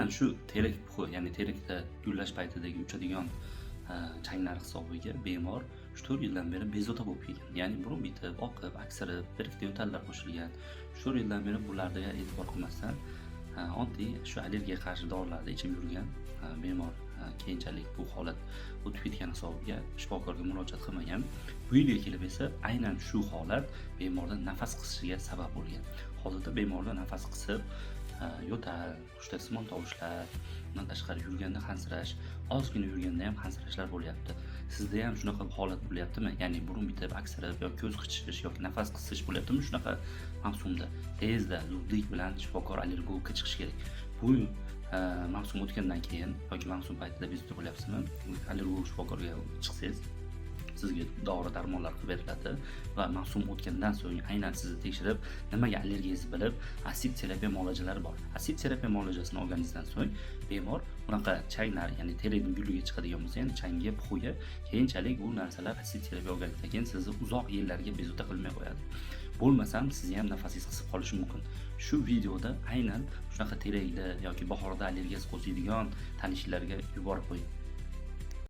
aynan shu terak puxi, ya'ni terakda gullash paytidagi uchadigan changlar hisobiga bemor 3-4 yildan beri bezovta bo'lib kelgan. Ya'ni burun bitib, oqib, aksirib, bir ikkita yo'tallar qo'shilgan. 3-4 yildan beri bularga e'tibor qilmasdan oddiy shu allergiyaga qarshi dorilarni ichib yurgan bemor keyinchalik bu holat o'tib ketgani hisobiga shifokorga murojaat qilmagan. Bu yerga kelib esa aynan shu holat bemorda nafas qisishiga sabab bo'lgan. Hozirda bemorda nafas qisib, yo'tal, hushtaksimon tovushlar, bundan tashqari yurganda hansirash, ozgina yurganda ham hansirashlar bo'lyapti. Sizda ham shunaqa holat bo'lyaptimi? Ya'ni burun bitib, aksirib yoki ko'z qichishish yoki nafas qisish bo'lyaptimi shunaqa mavsumda? Tezda zudlik bilan shifokor allergologga chiqish kerak. Bu mavsum o'tgandan keyin yoki mavsum paytida bezovta bo'lyapsizmi? Allergolog shifokorga chiqsangiz sizga dori-darmonlar qilib beriladi va mavsum o'tgandan so'ng aynan sizni tekshirib, nimaga allergiyangizni bilib, assid terapiya muolajalari bor. Assid terapiya muolajasini olganingizdan so'ng bemor bunaqa changlar, ya'ni terakning gulliga chiqadigan bo'lsa, ya'ni changga, puxuga keyinchalik bu narsalar assid terapiya olgandan keyin sizni uzoq yillarga bezovta qilmay qo'yadi. Bo'lmasam sizni ham nafasingiz qisib qolishi mumkin. Shu videoda aynan shunaqa terakda yoki bahorda allergiyasi qo'ziydigan tanishlarga yuborib qo'ying.